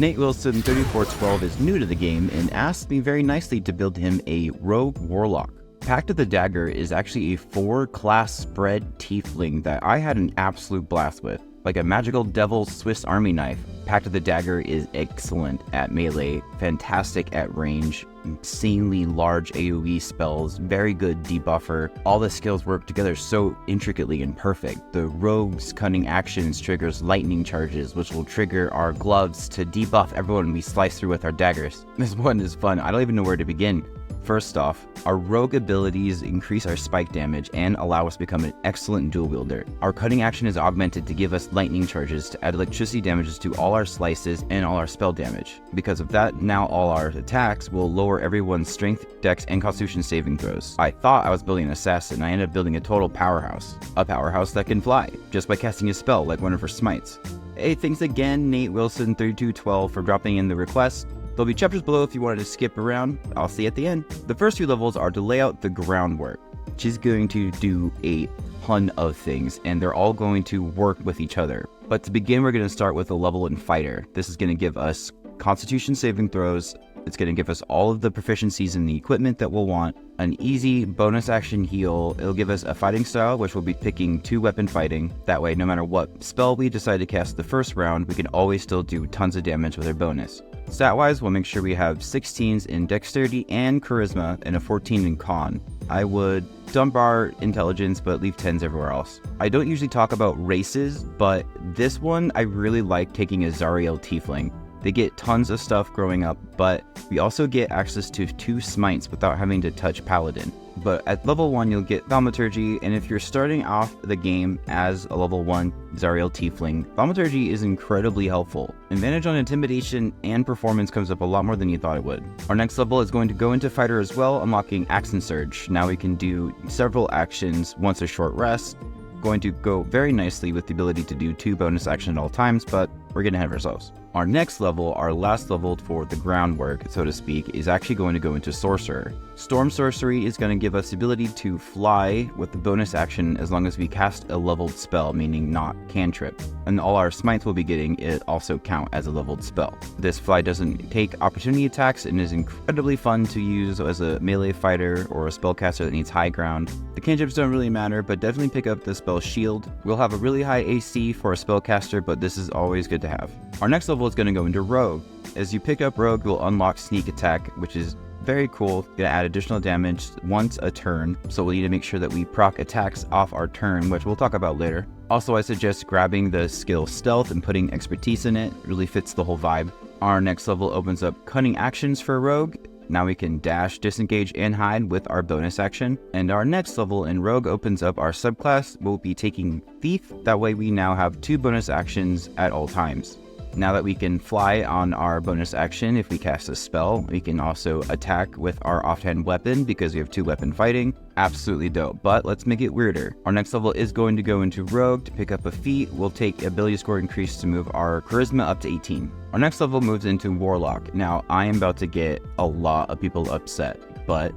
Nate Wilson 3412 is new to the game and asked me very nicely to build him a rogue warlock. Pact of the Dagger is actually a 4-class spread tiefling that I had an absolute blast with. Like a magical devil Swiss army knife, Pact of the Dagger is excellent at melee, fantastic at range, insanely large AoE spells, very good debuffer. All the skills work together so intricately and perfect. The rogue's cunning actions triggers lightning charges, which will trigger our gloves to debuff everyone we slice through with our daggers. This one is fun. I don't even know where to begin. First off, our rogue abilities increase our spike damage and allow us to become an excellent dual wielder. Our cutting action is augmented to give us lightning charges to add electricity damages to all our slices and all our spell damage. Because of that, now all our attacks will lower everyone's strength, dex, and constitution saving throws. I thought I was building an assassin. I ended up building a total powerhouse. A powerhouse that can fly, just by casting a spell like one of her smites. Hey, thanks again, Nate Wilson 3212 for dropping in the request. There'll be chapters below if you wanted to skip around. I'll see you at the end. The first few levels are to lay out the groundwork. She's going to do a ton of things, and they're all going to work with each other. But to begin, we're going to start with a level in Fighter. This is going to give us Constitution saving throws. It's going to give us all of the proficiencies in the equipment that we'll want, an easy bonus action heal. It'll give us a fighting style, which we'll be picking 2-weapon fighting. That way, no matter what spell we decide to cast the first round, we can always still do tons of damage with our bonus. Stat-wise, we'll make sure we have 16s in Dexterity and Charisma and a 14 in Con. I would dump our Intelligence, but leave 10s everywhere else. I don't usually talk about races, but this one I really like taking a Zariel Tiefling. They get tons of stuff growing up, but we also get access to 2 smites without having to touch Paladin. But at level 1, you'll get Thaumaturgy, and if you're starting off the game as a level 1 Zariel Tiefling, Thaumaturgy is incredibly helpful. Advantage on Intimidation and Performance comes up a lot more than you thought it would. Our next level is going to go into Fighter as well, unlocking Accent Surge. Now we can do several actions once a short rest. Going to go very nicely with the ability to do 2 bonus actions at all times, but we're getting ahead of ourselves. Our next level, our last level for the groundwork, so to speak, is actually going to go into Sorcerer. Storm Sorcery is going to give us the ability to fly with the bonus action as long as we cast a leveled spell, meaning not cantrip. And all our smites we'll be getting it also count as a leveled spell. This fly doesn't take opportunity attacks and is incredibly fun to use as a melee fighter or a spellcaster that needs high ground. The cantrips don't really matter, but definitely pick up the spell Shield. We'll have a really high AC for a spellcaster, but this is always good to have. Our next level is going to go into Rogue. As you pick up Rogue, you'll unlock Sneak Attack, which is very cool. Gonna add additional damage once a turn, so we'll need to make sure that we proc attacks off our turn, which we'll talk about later. Also, I suggest grabbing the skill Stealth and putting expertise in it. It really fits the whole vibe. Our next level opens up Cunning Actions for Rogue. Now we can dash, disengage, and hide with our bonus action. And our next level in Rogue opens up our subclass. We'll be taking Thief. That way we now have 2 bonus actions at all times. Now that we can fly on our bonus action, if we cast a spell, we can also attack with our offhand weapon because we have 2-weapon fighting. Absolutely dope, but let's make it weirder. Our next level is going to go into Rogue. To pick up a feat, we'll take ability score increase to move our Charisma up to 18. Our next level moves into Warlock. Now, I am about to get a lot of people upset, but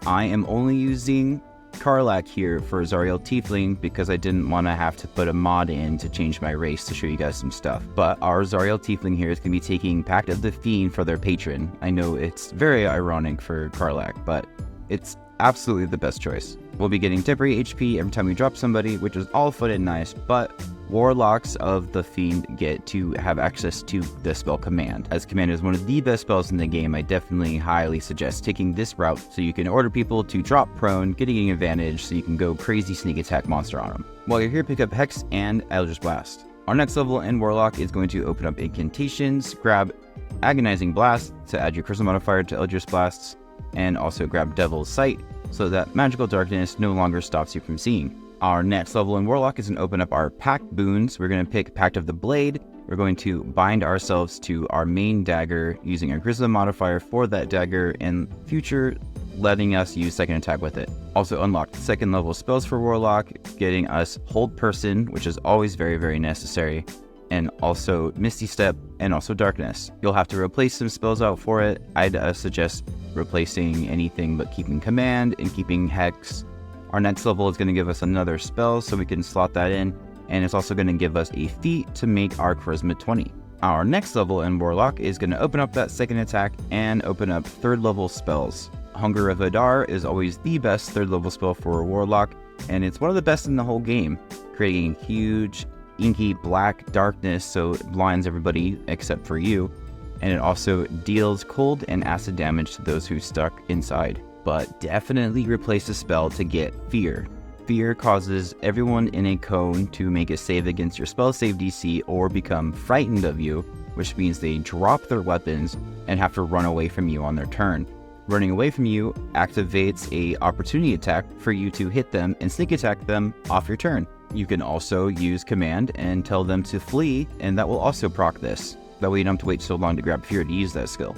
I am only using Karlach here for Zariel Tiefling because I didn't want to have to put a mod in to change my race to show you guys some stuff. But our Zariel Tiefling here is going to be taking Pact of the Fiend for their patron. I know it's very ironic for Karlach, but it's absolutely the best choice. We'll be getting temporary HP every time we drop somebody, which is all fun and nice, but Warlocks of the Fiend get to have access to the spell Command. As Command is one of the best spells in the game, I definitely highly suggest taking this route so you can order people to drop prone, getting an advantage so you can go crazy sneak attack monster on them. While you're here, pick up Hex and Eldritch Blast. Our next level in Warlock is going to open up Incantations, grab Agonizing Blast to add your Charisma modifier to Eldritch Blasts, and also grab Devil's Sight so that magical darkness no longer stops you from seeing. Our next level in Warlock is going to open up our Pact boons. We're going to pick Pact of the Blade. We're going to bind ourselves to our main dagger using our Charisma modifier for that dagger and future letting us use second attack with it. Also unlocked second level spells for Warlock, getting us Hold Person, which is always very, very necessary, and also Misty Step and also Darkness. You'll have to replace some spells out for it. I'd suggest replacing anything but keeping Command and keeping Hex. Our next level is going to give us another spell, so we can slot that in, and it's also going to give us a feat to make our Charisma 20. Our next level in Warlock is going to open up that second attack and open up 3rd level spells. Hunger of Adar is always the best 3rd level spell for a Warlock, and it's one of the best in the whole game, creating huge, inky black darkness so it blinds everybody except for you, and it also deals cold and acid damage to those who stuck inside. But definitely replace the spell to get Fear. Fear causes everyone in a cone to make a save against your spell save DC or become frightened of you, which means they drop their weapons and have to run away from you on their turn. Running away from you activates a opportunity attack for you to hit them and sneak attack them off your turn. You can also use command and tell them to flee, and that will also proc this. That way you don't have to wait so long to grab Fear to use that skill.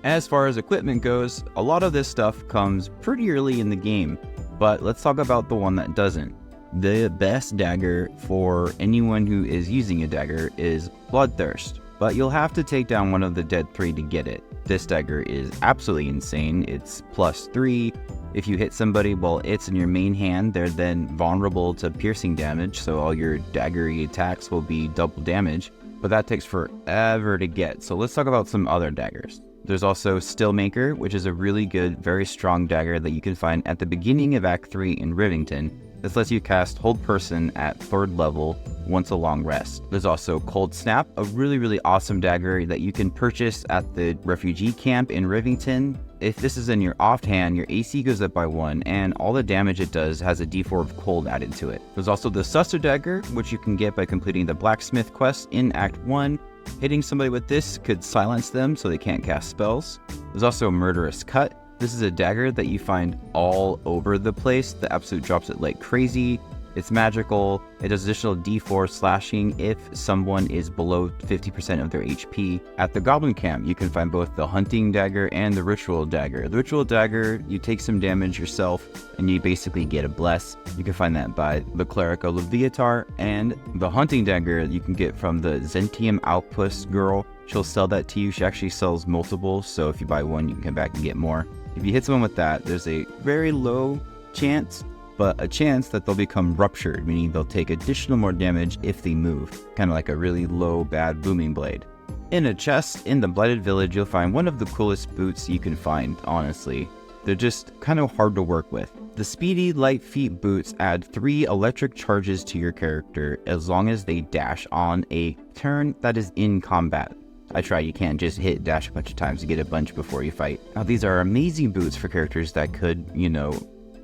As far as equipment goes, a lot of this stuff comes pretty early in the game, but let's talk about the one that doesn't. The best dagger for anyone who is using a dagger is Bloodthirst, but you'll have to take down one of the dead 3 to get it. This dagger is absolutely insane. It's +3. If you hit somebody while it's in your main hand, they're then vulnerable to piercing damage, so all your daggery attacks will be double damage, but that takes forever to get. So let's talk about some other daggers. There's also Stillmaker, which is a really good, very strong dagger that you can find at the beginning of Act 3 in Rivington. This lets you cast Hold Person at 3rd level once a long rest. There's also Cold Snap, a really awesome dagger that you can purchase at the refugee camp in Rivington. If this is in your offhand, your AC goes up by 1, and all the damage it does has a d4 of cold added to it. There's also the Susser Dagger, which you can get by completing the Blacksmith quest in Act 1. Hitting somebody with this could silence them so they can't cast spells. There's also Murderous Cut. This is a dagger that you find all over the place. The Absolute drops it like crazy. It's magical. It does additional d4 slashing if someone is below 50% of their HP. At the Goblin Camp, you can find both the Hunting Dagger and the Ritual Dagger. The Ritual Dagger, you take some damage yourself, and you basically get a bless. You can find that by the Cleric of Leviatar, and the Hunting Dagger you can get from the Zentium Outpost girl. She'll sell that to you. She actually sells multiple, so if you buy one, you can come back and get more. If you hit someone with that, there's a very low chance, but a chance that they'll become ruptured, meaning they'll take additional more damage if they move, kind of like a really low, bad booming blade. In a chest in the Blighted Village, you'll find one of the coolest boots you can find, honestly. They're just kind of hard to work with. The Speedy Light Feet boots add 3 electric charges to your character as long as they dash on a turn that is in combat. I try, you can't just hit dash a bunch of times to get a bunch before you fight. Now these are amazing boots for characters that could,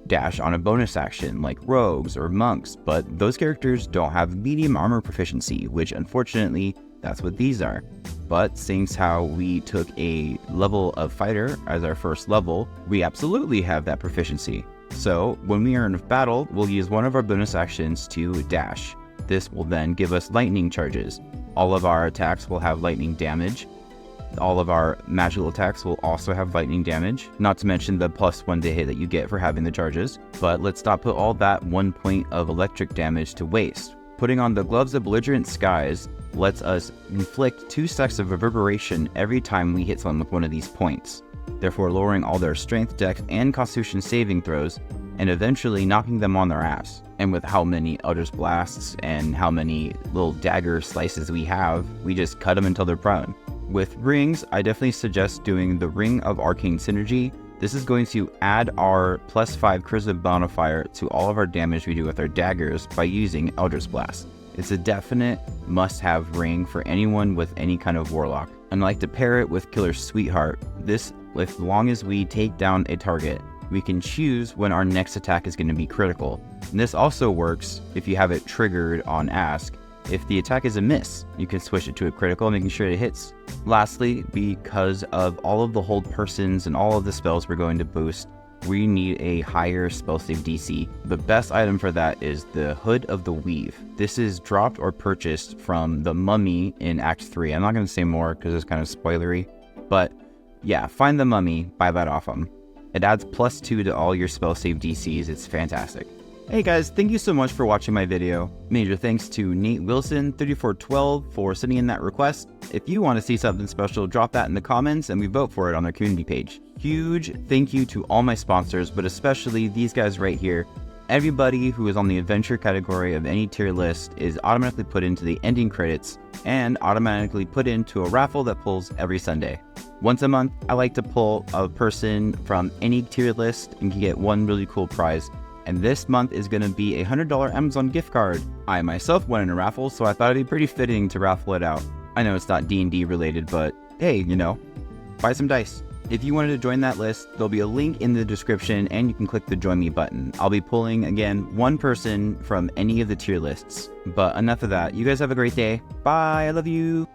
dash on a bonus action like rogues or monks, but those characters don't have medium armor proficiency, which unfortunately that's what these are. But since how we took a level of fighter as our first level, we absolutely have that proficiency. So when we are in a battle, we'll use one of our bonus actions to dash. This will then give us lightning charges. All of our attacks will have lightning damage. All of our magical attacks will also have lightning damage, not to mention the +1 to hit that you get for having the charges. But let's not put all that 1 point of electric damage to waste. Putting on the Gloves of Belligerent Skies lets us inflict 2 stacks of reverberation every time we hit someone with one of these points, therefore lowering all their strength, dex, and constitution saving throws, and eventually knocking them on their ass. And with how many Eldritch Blasts and how many little dagger slices we have, we just cut them until they're prone. With rings, I definitely suggest doing the Ring of Arcane Synergy. This is going to add our +5 charisma modifier to all of our damage we do with our daggers by using Eldritch Blast. It's a definite must-have ring for anyone with any kind of Warlock. And I like to pair it with Killer's Sweetheart. This, as long as we take down a target, we can choose when our next attack is going to be critical. And this also works if you have it triggered on Ask. If the attack is a miss, you can switch it to a critical, making sure it hits. Lastly, because of all of the hold persons and all of the spells we're going to boost, we need a higher spell save DC. The best item for that is the Hood of the Weave. This is dropped or purchased from the Mummy in Act 3. I'm not going to say more because it's kind of spoilery, but yeah, find the Mummy, buy that off them. It adds +2 to all your spell save DCs. It's fantastic. Hey guys, thank you so much for watching my video. Major thanks to Nate Wilson 3412 for sending in that request. If you want to see something special, drop that in the comments and we vote for it on our community page. Huge thank you to all my sponsors, but especially these guys right here. everybody who is on the adventure category of any tier list is automatically put into the ending credits and automatically put into a raffle that pulls every Sunday. Once a month, I like to pull a person from any tier list and can get one really cool prize. And this month is going to be a $100 Amazon gift card. I myself won in a raffle, so I thought it'd be pretty fitting to raffle it out. I know it's not D&D related, but hey, buy some dice. If you wanted to join that list, there'll be a link in the description and you can click the join me button. I'll be pulling, again, one person from any of the tier lists. But enough of that. You guys have a great day. Bye. I love you.